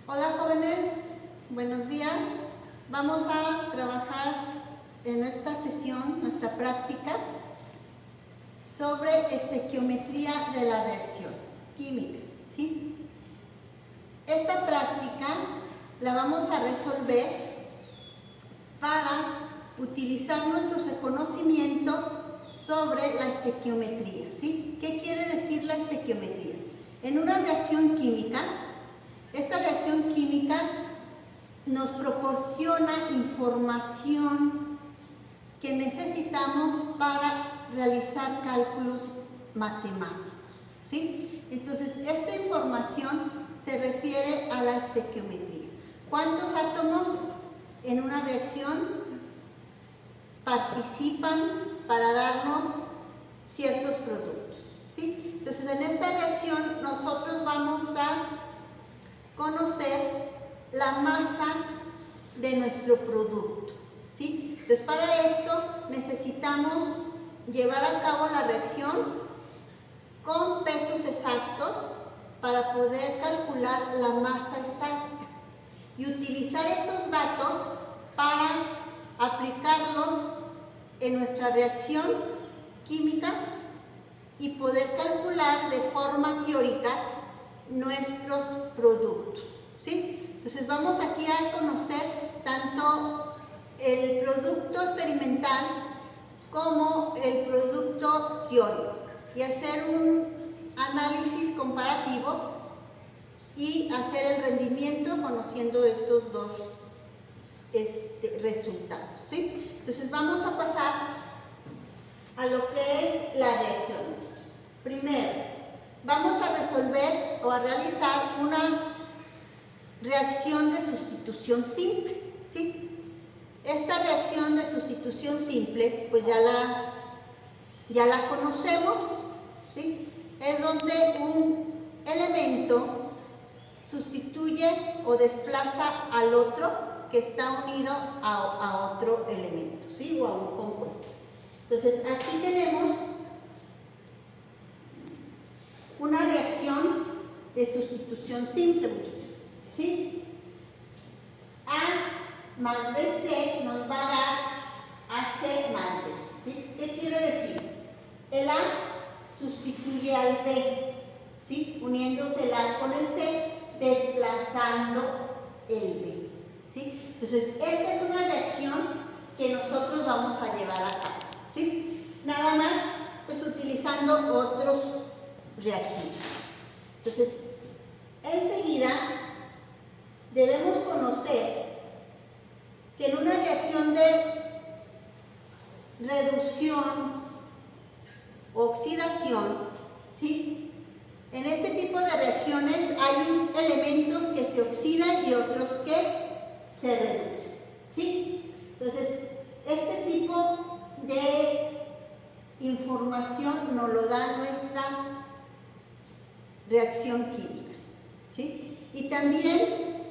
Hola jóvenes, buenos días. Vamos a trabajar en esta sesión, nuestra práctica, sobre estequiometría de la reacción química, ¿sí? Esta práctica la vamos a resolver para utilizar nuestros conocimientos sobre la estequiometría, ¿sí? ¿Qué quiere decir la estequiometría? En una reacción química, esta reacción química nos proporciona información que necesitamos para realizar cálculos matemáticos, ¿sí? Entonces, esta información se refiere a la estequiometría. ¿Cuántos átomos en una reacción participan para darnos ciertos productos, ¿sí? Entonces, en esta reacción nosotros vamos a conocer la masa de nuestro producto, ¿sí? Entonces, para esto necesitamos llevar a cabo la reacción con pesos exactos para poder calcular la masa exacta y utilizar esos datos para aplicarlos en nuestra reacción química y poder calcular de forma teórica nuestros productos, ¿sí? Entonces vamos aquí a conocer tanto el producto experimental como el producto teórico y hacer un análisis comparativo y hacer el rendimiento conociendo estos dos resultados, ¿sí? Entonces vamos a pasar a lo que es la reacción. Primero, vamos a resolver o a realizar una reacción de sustitución simple, ¿sí? Esta reacción de sustitución simple, pues ya la conocemos, ¿sí? Es donde un elemento sustituye o desplaza al otro que está unido a otro elemento, ¿sí? O a un compuesto. Entonces, aquí tenemos una reacción de sustitución simple, ¿sí? A más BC nos va a dar AC más B, ¿sí? ¿Qué quiere decir? El A sustituye al B, ¿sí? Uniéndose el A con el C, desplazando el B, ¿sí? Entonces, esta es una reacción que nosotros vamos a llevar a cabo, ¿sí? Nada más, pues utilizando otros reactivos. Entonces, enseguida debemos conocer que en una reacción de reducción o oxidación, ¿sí? En este tipo de reacciones hay elementos que se oxidan y otros que se reducen, ¿sí? Entonces, este tipo de información nos lo da nuestra reacción química, ¿sí? Y también,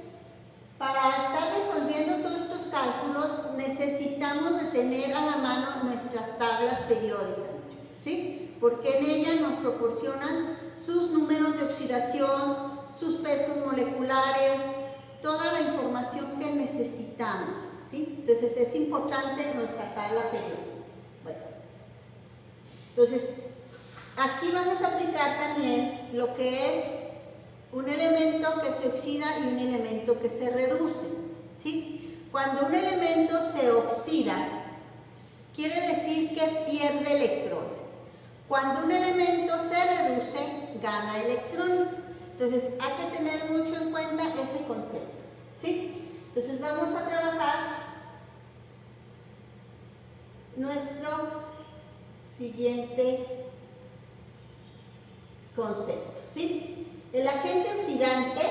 para estar resolviendo todos estos cálculos, necesitamos de tener a la mano nuestras tablas periódicas, ¿sí? Porque en ellas nos proporcionan sus números de oxidación, sus pesos moleculares, toda la información que necesitamos, ¿sí? Entonces, es importante nuestra tabla periódica. Bueno, entonces, aquí vamos a aplicar también lo que es un elemento que se oxida y un elemento que se reduce, ¿sí? Cuando un elemento se oxida, quiere decir que pierde electrones. Cuando un elemento se reduce, gana electrones. Entonces, hay que tener mucho en cuenta ese concepto, ¿sí? Entonces, vamos a trabajar nuestro siguiente concepto, ¿sí? El agente oxidante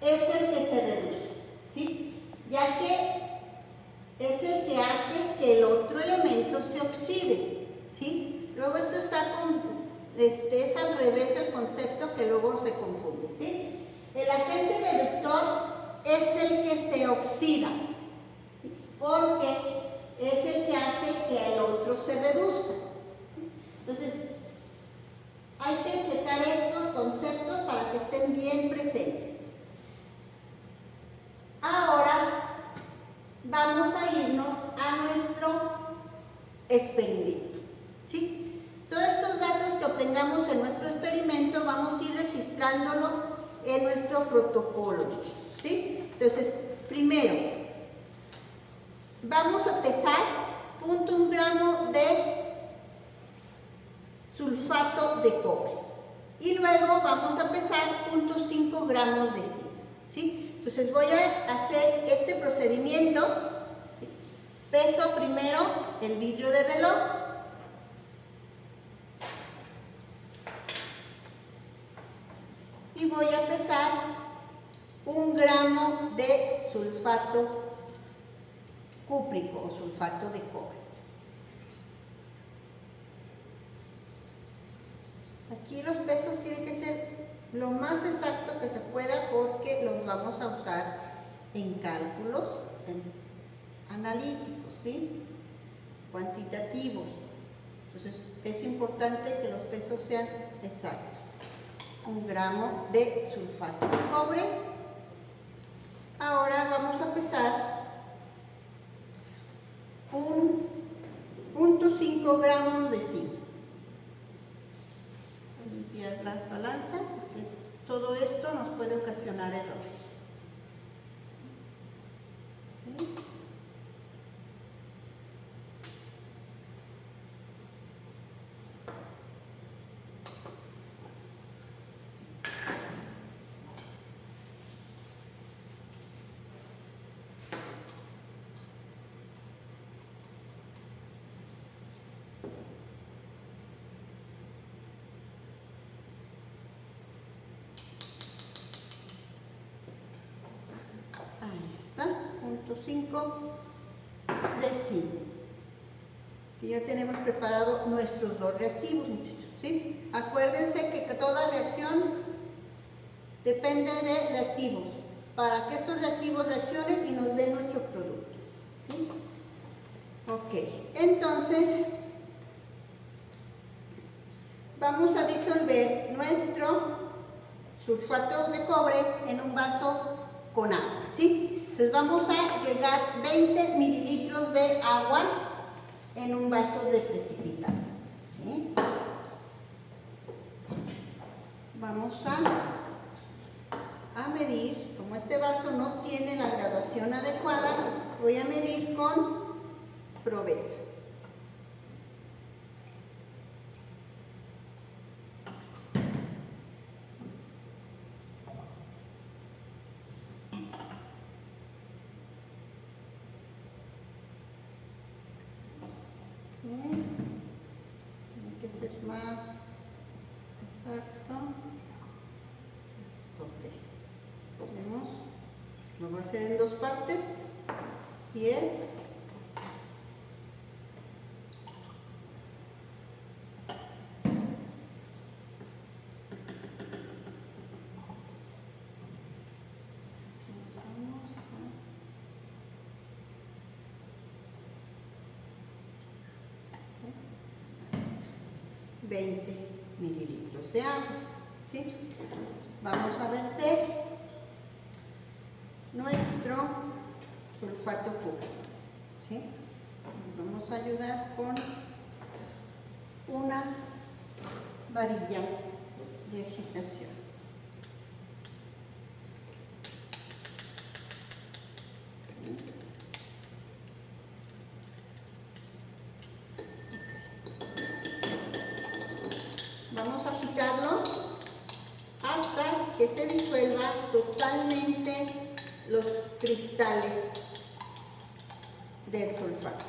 es el que se reduce, ¿sí? Ya que es el que hace que el otro elemento se oxide, ¿sí? Luego esto está es al revés el concepto que luego se confunde, ¿sí? El agente reductor es el que se oxida, ¿sí? Porque es el que hace que el otro se reduzca. Entonces, hay que checar estos conceptos para que estén bien presentes. Ahora vamos a irnos a nuestro experimento, ¿sí? Todos estos datos que obtengamos en nuestro experimento vamos a ir registrándolos en nuestro protocolo, ¿sí? Entonces, primero, vamos a pesar 0.1 gramo de sulfato de cobre y luego vamos a pesar 0.5 gramos de zinc, ¿sí? Entonces voy a hacer este procedimiento, ¿sí? Peso primero el vidrio de reloj, y voy a pesar 1 gramo de sulfato cúprico o sulfato de cobre. Aquí los pesos tienen que ser lo más exacto que se pueda porque los vamos a usar en cálculos analíticos, ¿sí? Cuantitativos. Entonces es importante que los pesos sean exactos. 1 gramo de sulfato de cobre. Ahora vamos a pesar 0.5 gramos de zinc. Voy a limpiar la balanza porque todo esto nos puede ocasionar errores. ¿Sí? Ahí está, 0.5 de zinc. Y ya tenemos preparado nuestros dos reactivos, muchachos, ¿sí? Acuérdense que toda reacción depende de reactivos, para que estos reactivos reaccionen y nos den nuestro producto, ¿sí? Ok, entonces vamos a disolver nuestro sulfato de cobre en un vaso con agua, ¿sí? Entonces vamos a agregar 20 mililitros de agua en un vaso de precipitado, ¿sí? Vamos a medir, como este vaso no tiene la graduación adecuada, voy a medir con probeta. Tiene que ser más exacto. Ok. Tenemos, lo voy a hacer en dos partes. 10. Aquí nos vamos a 20 mililitros de agua, ¿sí? Vamos a verter nuestro sulfato cúprico, ¿sí? Nos vamos a ayudar con una varilla de agitación. Vamos a agitarlo hasta que se disuelva totalmente los cristales del sulfato.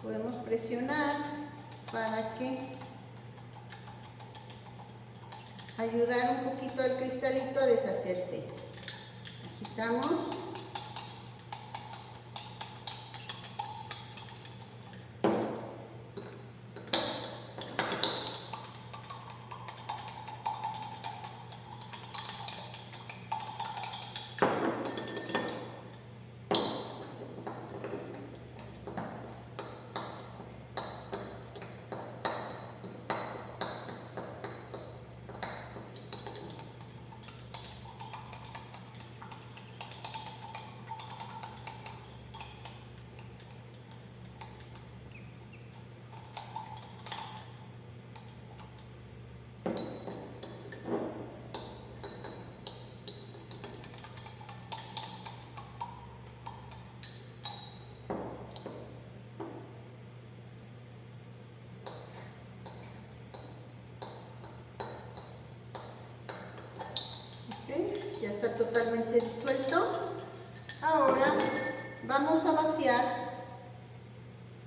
Podemos presionar para que ayudar un poquito al cristalito a deshacerse. Agitamos. totalmente disuelto. Ahora vamos a vaciar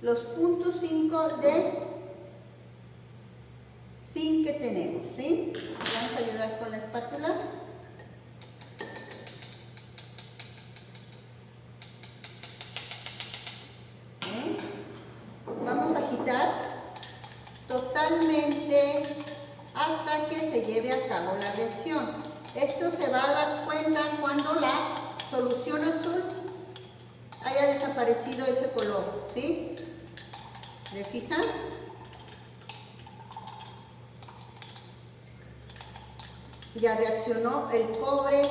los 0.5 de zinc que tenemos, ¿sí? Vamos a ayudar con la espátula. ¿Sí? Vamos a agitar totalmente hasta que se lleve a cabo la reacción. Esto se va a dar cuenta cuando la solución azul haya desaparecido ese color, ¿sí? ¿Se fijan? Ya reaccionó el cobre,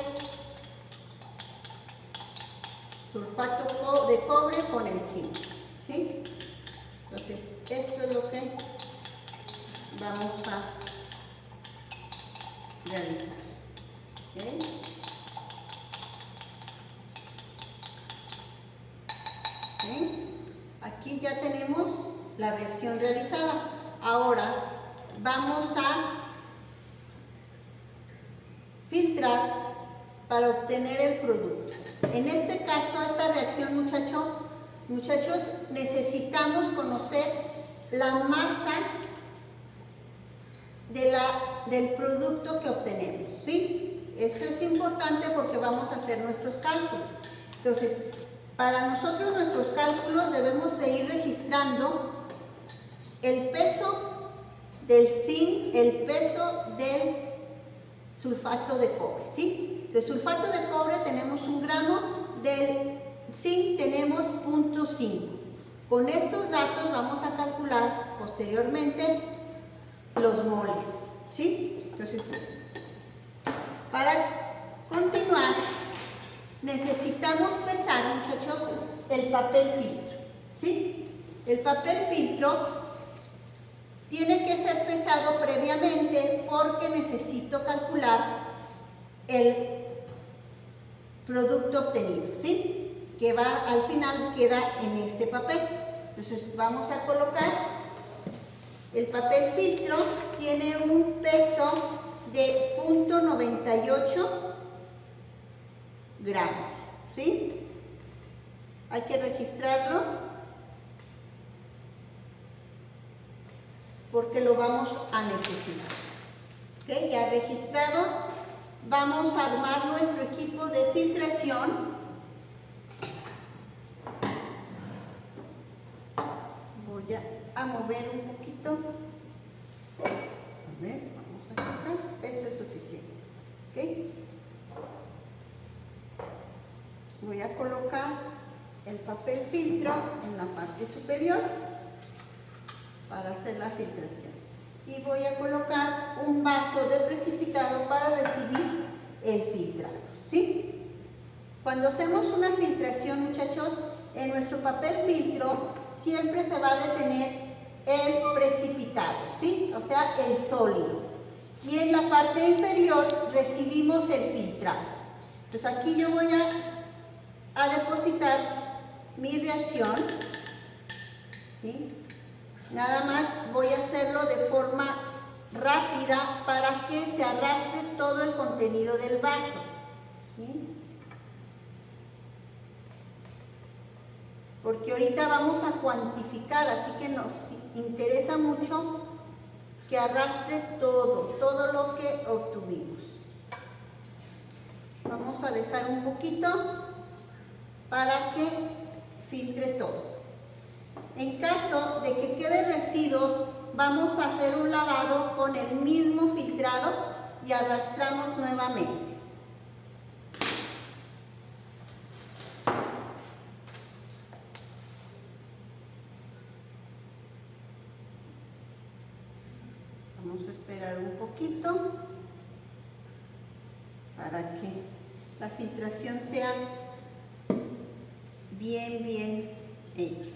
sulfato de cobre con el zinc, ¿sí? Entonces, esto es lo que vamos a realizar. ¿Okay? ¿Sí? Aquí ya tenemos la reacción realizada. Ahora vamos a filtrar para obtener el producto. En este caso, esta reacción, muchachos, necesitamos conocer la masa del producto que obtenemos, ¿sí? Esto es importante porque vamos a hacer nuestros cálculos. Entonces, para nosotros nuestros cálculos debemos de ir registrando el peso del zinc, el peso del sulfato de cobre, ¿sí? Entonces, sulfato de cobre tenemos 1 gramo, del zinc tenemos 0.5. Con estos datos vamos a calcular posteriormente los moles, ¿sí? Entonces, para continuar, necesitamos pesar, muchachos, el papel filtro, ¿sí? El papel filtro tiene que ser pesado previamente porque necesito calcular el producto obtenido, ¿sí? Que va al final, queda en este papel. Entonces vamos a colocar el papel filtro, tiene un peso de 0.98 gramos, ¿sí? Hay que registrarlo porque lo vamos a necesitar. ¿Ok? Ya registrado, vamos a armar nuestro equipo de filtración. Voy a mover un poquito. A ver, vamos a checar. Eso es suficiente. ¿Ok? Voy a colocar el papel filtro en la parte superior para hacer la filtración. Y voy a colocar un vaso de precipitado para recibir el filtrado, ¿sí? Cuando hacemos una filtración, muchachos, en nuestro papel filtro siempre se va a detener el precipitado, ¿sí? O sea, el sólido. Y en la parte inferior recibimos el filtrado. Entonces aquí yo voy a depositar mi reacción, ¿sí? Nada más voy a hacerlo de forma rápida para que se arrastre todo el contenido del vaso, ¿sí? Porque ahorita vamos a cuantificar, así que nos interesa mucho que arrastre todo lo que obtuvimos. Vamos a dejar un poquito para que filtre todo. En caso de que quede residuos, vamos a hacer un lavado con el mismo filtrado y arrastramos nuevamente. Vamos a esperar un poquito para que la filtración sea bien hecha.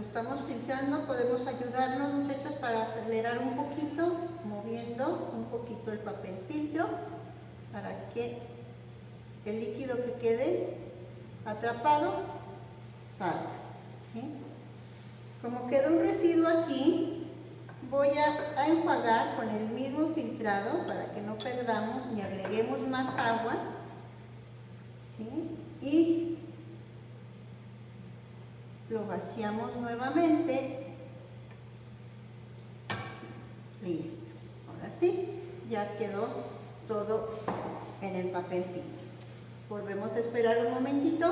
estamos filtrando podemos ayudarnos, muchachos, para acelerar un poquito, moviendo un poquito el papel filtro para que el líquido que quede atrapado salga, ¿sí? Como queda un residuo aquí, voy a enjuagar con el mismo filtrado para que no perdamos ni agreguemos más agua, ¿sí? Y lo vaciamos nuevamente. Listo. Ahora sí, ya quedó todo en el papel filtro. Volvemos a esperar un momentito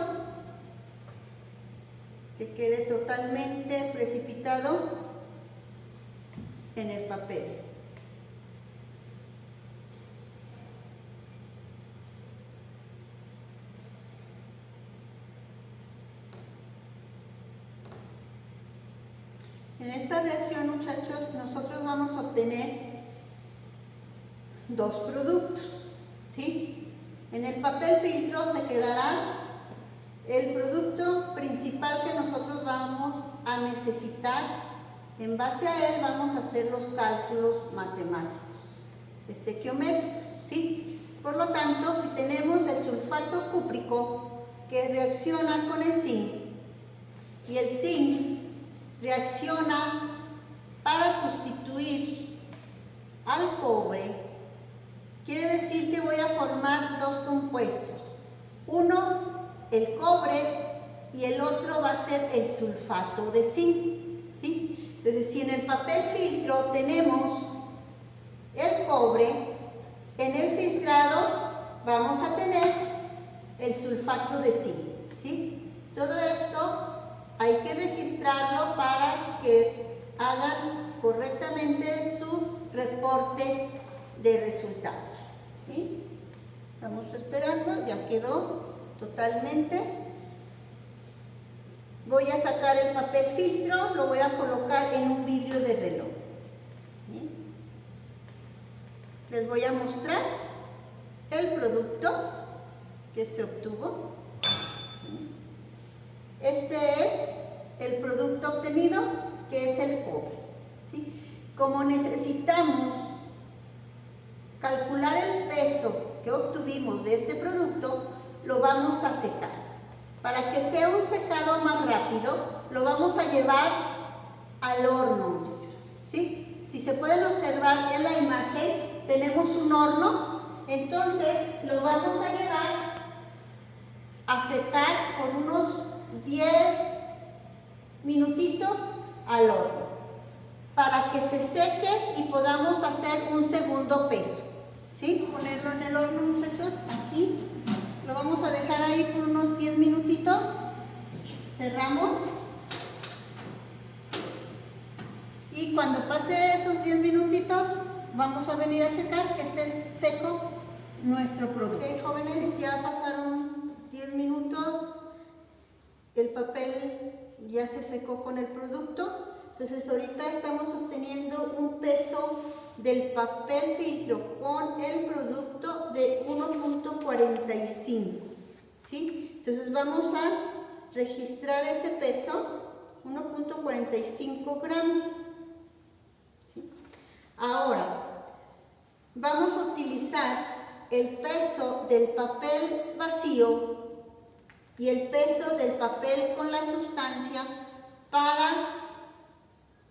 que quede totalmente precipitado en el papel. En esta reacción, muchachos, nosotros vamos a obtener dos productos, ¿sí? En el papel filtro se quedará el producto principal que nosotros vamos a necesitar. En base a él vamos a hacer los cálculos matemáticos, estequiométricos, ¿sí? Por lo tanto, si tenemos el sulfato cúprico que reacciona con el zinc y el zinc reacciona para sustituir al cobre, quiere decir que voy a formar dos compuestos. Uno, el cobre, y el otro va a ser el sulfato de zinc, ¿sí? Entonces, si en el papel filtro tenemos el cobre, en el filtrado vamos a tener el sulfato de zinc, ¿sí? Todo esto hay que registrarlo para que hagan correctamente su reporte de resultados, ¿sí? Estamos esperando, ya quedó totalmente. Voy a sacar el papel filtro, lo voy a colocar en un vidrio de reloj, ¿sí? Les voy a mostrar el producto que se obtuvo. Este es el producto obtenido, que es el cobre, ¿sí? Como necesitamos calcular el peso que obtuvimos de este producto, lo vamos a secar. Para que sea un secado más rápido, lo vamos a llevar al horno, muchachos, ¿sí? Si se pueden observar en la imagen, tenemos un horno, entonces lo vamos a llevar a secar por unos 10 minutitos al horno para que se seque y podamos hacer un segundo peso, ¿sí? Ponerlo en el horno, muchachos, aquí lo vamos a dejar ahí por unos 10 minutitos, cerramos y cuando pase esos 10 minutitos vamos a venir a checar que esté seco nuestro producto. Ok, jóvenes, ya pasaron 10 minutos. El papel ya se secó con el producto, entonces ahorita estamos obteniendo un peso del papel filtro con el producto de 1.45, ¿sí? Entonces vamos a registrar ese peso, 1.45 gramos, ¿sí? Ahora, vamos a utilizar el peso del papel vacío y el peso del papel con la sustancia para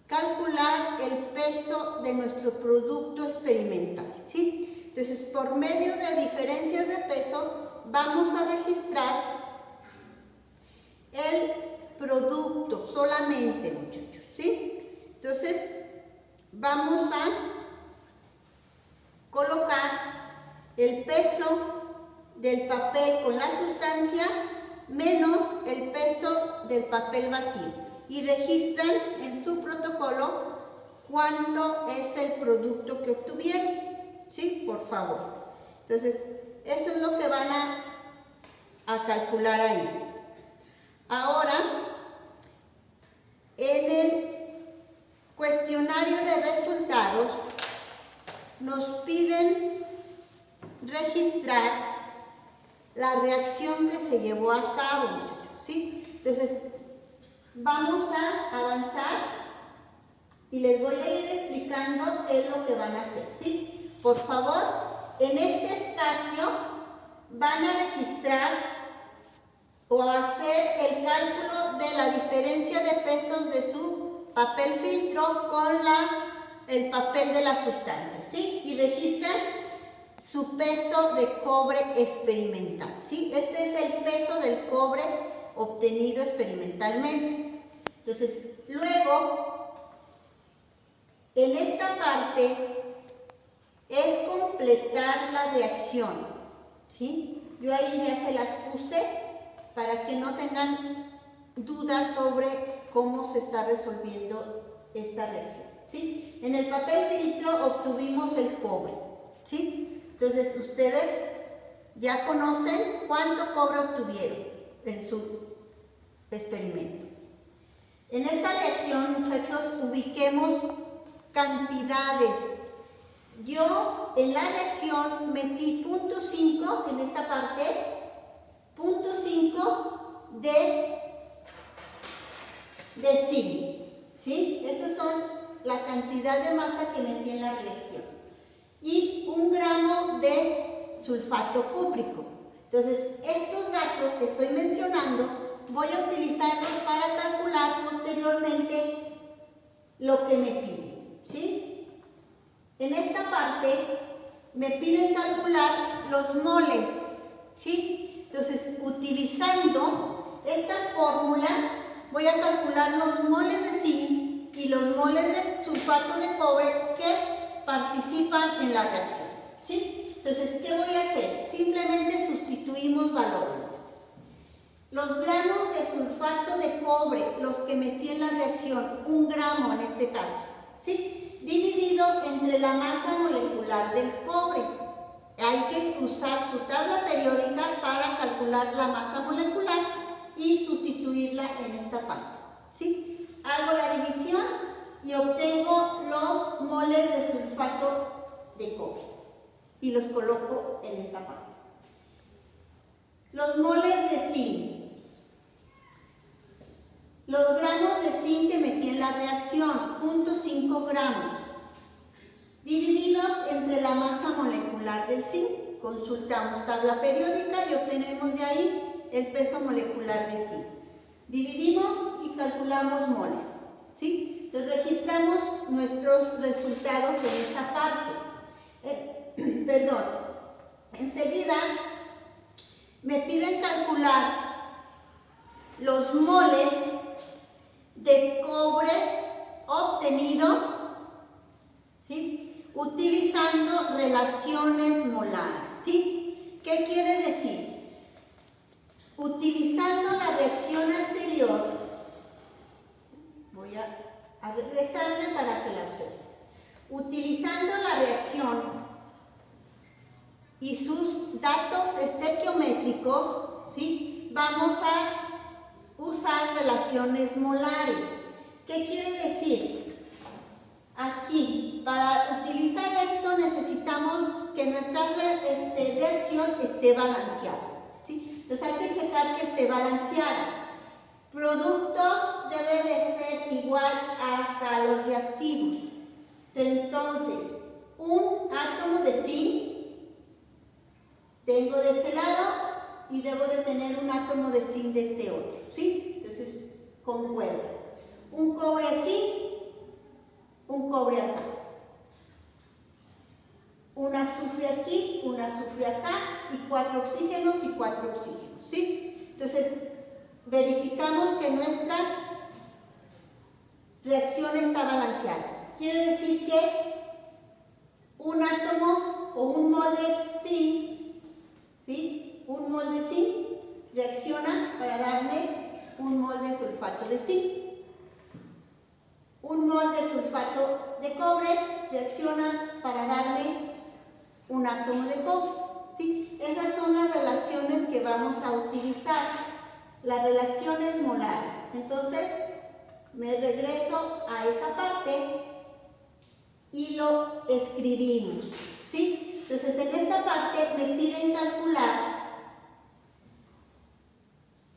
calcular el peso de nuestro producto experimental, ¿sí? Entonces, por medio de diferencias de peso, vamos a registrar el producto solamente, muchachos, ¿sí? Entonces, vamos a colocar el peso del papel con la sustancia menos el peso del papel vacío y registran en su protocolo cuánto es el producto que obtuvieron, ¿sí? Por favor. Entonces, eso es lo que van a calcular ahí. Ahora, en el cuestionario de resultados nos piden registrar la reacción que se llevó a cabo, muchachos, ¿sí? Entonces, vamos a avanzar y les voy a ir explicando qué es lo que van a hacer, ¿sí? Por favor, en este espacio van a registrar o hacer el cálculo de la diferencia de pesos de su papel filtro con el papel de la sustancia, ¿sí? Y registran su peso de cobre experimental, ¿sí? Este es el peso del cobre obtenido experimentalmente. Entonces, luego, en esta parte es completar la reacción, ¿sí? Yo ahí ya se las puse para que no tengan dudas sobre cómo se está resolviendo esta reacción, ¿sí? En el papel filtro obtuvimos el cobre, ¿sí? Entonces, ustedes ya conocen cuánto cobre obtuvieron en su experimento. En esta reacción, muchachos, ubiquemos cantidades. Yo en la reacción metí 0.5 en esta parte, 0.5 de zinc, ¿sí? Esas son la cantidad de masa que metí en la reacción. Y 1 gramo de sulfato cúprico. Entonces, estos datos que estoy mencionando voy a utilizarlos para calcular posteriormente lo que me piden, ¿sí? En esta parte me piden calcular los moles, ¿sí? Entonces, utilizando estas fórmulas, voy a calcular los moles de zinc y los moles de sulfato de cobre que participan en la reacción, ¿sí? Entonces, ¿qué voy a hacer? Simplemente sustituimos valores. Los gramos de sulfato de cobre, los que metí en la reacción, 1 gramo en este caso, ¿sí? Dividido entre la masa molecular del cobre. Hay que usar su tabla periódica para calcular la masa molecular y sustituirla en esta parte, ¿sí? Hago la división y obtengo los moles de sulfato de cobre y los coloco en esta parte. Los moles de zinc. Los gramos de zinc que metí en la reacción, 0.5 gramos, divididos entre la masa molecular del zinc. Consultamos tabla periódica y obtenemos de ahí el peso molecular de zinc. Dividimos y calculamos moles, ¿sí? Entonces registramos nuestros resultados en esa parte. Perdón. Enseguida me piden calcular los moles de cobre obtenidos, ¿sí? Utilizando relaciones molares, ¿sí? ¿Qué quiere decir? Utilizando la reacción anterior, voy a regresarme para que la observen. Utilizando la reacción y sus datos estequiométricos, ¿sí? Vamos a usar relaciones molares. ¿Qué quiere decir? Aquí, para utilizar esto necesitamos que nuestra reacción esté balanceada, ¿sí? Entonces hay que checar que esté balanceada. Productos debe de ser igual a calos reactivos. Entonces, un átomo de zinc tengo de este lado y debo de tener un átomo de zinc de este otro, ¿sí? Entonces, concuerda. Un cobre aquí, un cobre acá. Un azufre aquí, un azufre acá, y 4 oxígenos y 4 oxígenos, ¿sí? Entonces, verificamos que nuestra reacción está balanceada. Quiere decir que un átomo o un mol de zinc, ¿sí? Un mol de zinc reacciona para darme un mol de sulfato de zinc. Un mol de sulfato de cobre reacciona para darme un átomo de cobre, ¿sí? Esas son las relaciones que vamos a utilizar, las relaciones molares. Entonces, me regreso a esa parte y lo escribimos, ¿sí? Entonces, en esta parte me piden calcular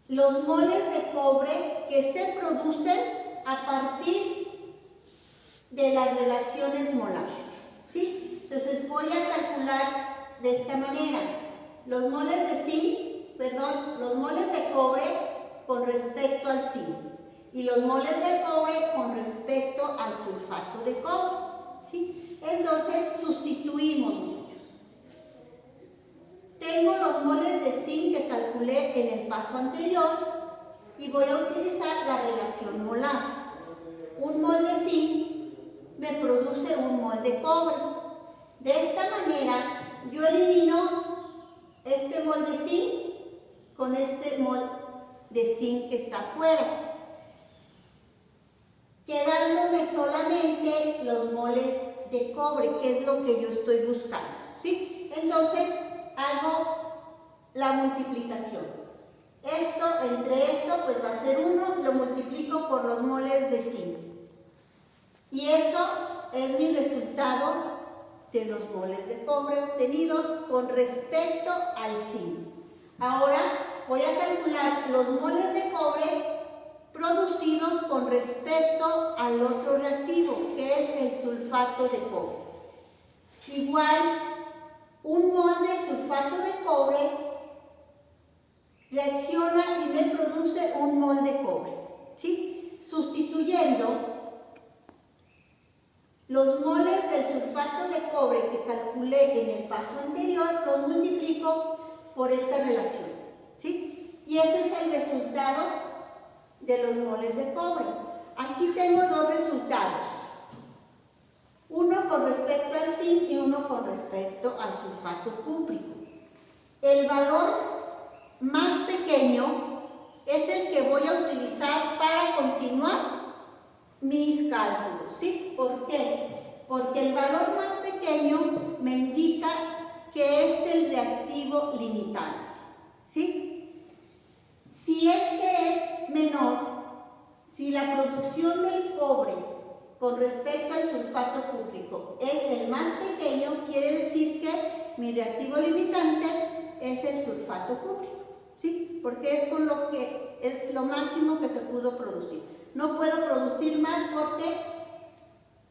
los moles de cobre que se producen a partir de las relaciones molares, ¿sí? Entonces voy a calcular de esta manera los moles de cobre con respecto al zinc y los moles de cobre con respecto al sulfato de cobre, ¿sí? Entonces sustituimos, muchachos. Tengo los moles de zinc que calculé en el paso anterior y voy a utilizar la relación molar. Un mol de zinc me produce un mol de cobre. De esta manera yo elimino este mol de zinc con este mol de zinc que está afuera, quedándome solamente los moles de cobre, que es lo que yo estoy buscando, ¿sí? Entonces hago la multiplicación. Esto entre esto pues va a ser 1, lo multiplico por los moles de zinc. Y eso es mi resultado de los moles de cobre obtenidos con respecto al zinc. Ahora voy a calcular los moles de cobre producidos con respecto al otro reactivo, que es el sulfato de cobre. Igual, un mol de sulfato de cobre reacciona y me produce un mol de cobre, ¿sí? Sustituyendo los moles del sulfato de cobre que calculé en el paso anterior, los multiplico por esta relación, ¿sí? Y ese es el resultado de los moles de cobre. Aquí tengo dos resultados, uno con respecto al zinc y uno con respecto al sulfato cúprico. El valor más pequeño es el que voy a utilizar para continuar mis cálculos, ¿sí? ¿Por qué? Porque el valor más pequeño me indica que es el reactivo limitante, ¿sí? Si este es menor, si la producción del cobre con respecto al sulfato cúprico es el más pequeño, quiere decir que mi reactivo limitante es el sulfato cúprico, ¿sí? Porque es con lo que es lo máximo que se pudo producir. No puedo producir más porque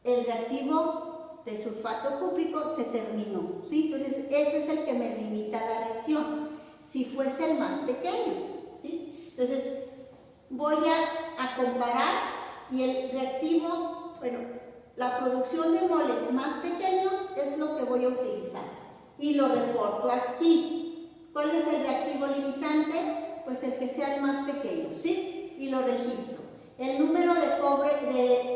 el reactivo de sulfato cúprico se terminó, ¿sí? Entonces ese es el que me limita la reacción, si fuese el más pequeño, ¿sí? Entonces voy a comparar y el reactivo, bueno, la producción de moles más pequeños es lo que voy a utilizar y lo reporto aquí. ¿Cuál es el reactivo limitante? Pues el que sea el más pequeño, ¿sí? Y lo registro. El número de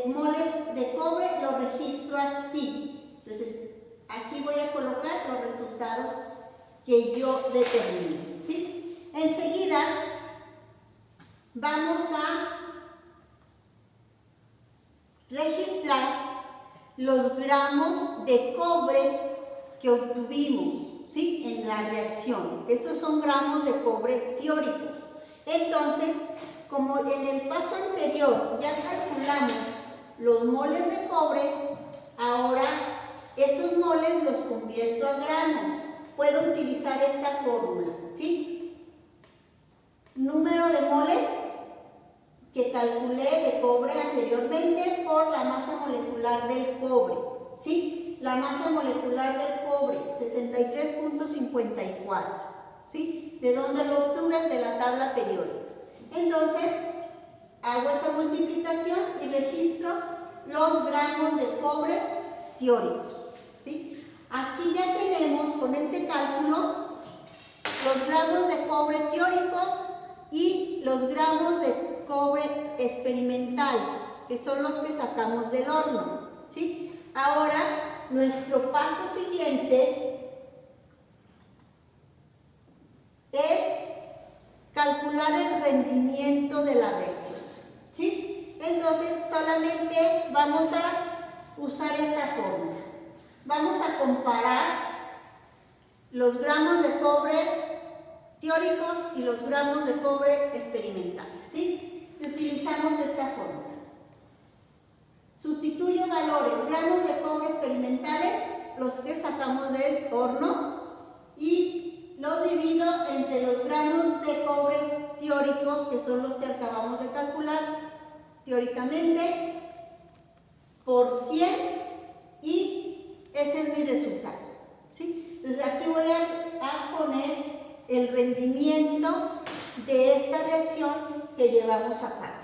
moles de cobre lo registro aquí. Entonces, aquí voy a colocar los resultados que yo determino, ¿sí? Enseguida vamos a registrar los gramos de cobre que obtuvimos, ¿sí? En la reacción. Estos son gramos de cobre teóricos. Entonces, como en el paso anterior ya calculamos los moles de cobre, ahora esos moles los convierto a gramos. Puedo utilizar esta fórmula, ¿sí? Número de moles que calculé de cobre anteriormente por la masa molecular del cobre, ¿sí? La masa molecular del cobre, 63.54, ¿sí? ¿De dónde lo obtuve? De la tabla periódica. Entonces, hago esa multiplicación y registro los gramos de cobre teóricos, ¿sí? Aquí ya tenemos con este cálculo los gramos de cobre teóricos y los gramos de cobre experimental, que son los que sacamos del horno, ¿sí? Ahora, nuestro paso siguiente es calcular el rendimiento de la reacción, ¿sí? Entonces solamente vamos a usar esta fórmula. Vamos a comparar los gramos de cobre teóricos y los gramos de cobre experimentales, ¿sí? Y utilizamos esta fórmula. Sustituyo valores, gramos de cobre experimentales, los que sacamos del horno, y los divido entre los gramos de cobre teóricos que son los que acabamos de calcular teóricamente por 100 y ese es mi resultado, ¿sí? Entonces aquí voy a poner el rendimiento de esta reacción que llevamos a cabo.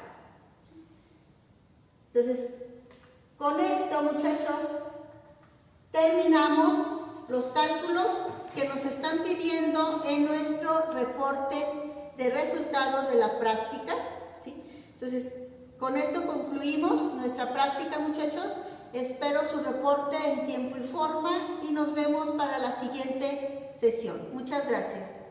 Entonces, con esto, muchachos, terminamos los cálculos que nos están pidiendo en nuestro reporte de resultados de la práctica, ¿sí? Entonces, con esto concluimos nuestra práctica, muchachos. Espero su reporte en tiempo y forma y nos vemos para la siguiente sesión. Muchas gracias.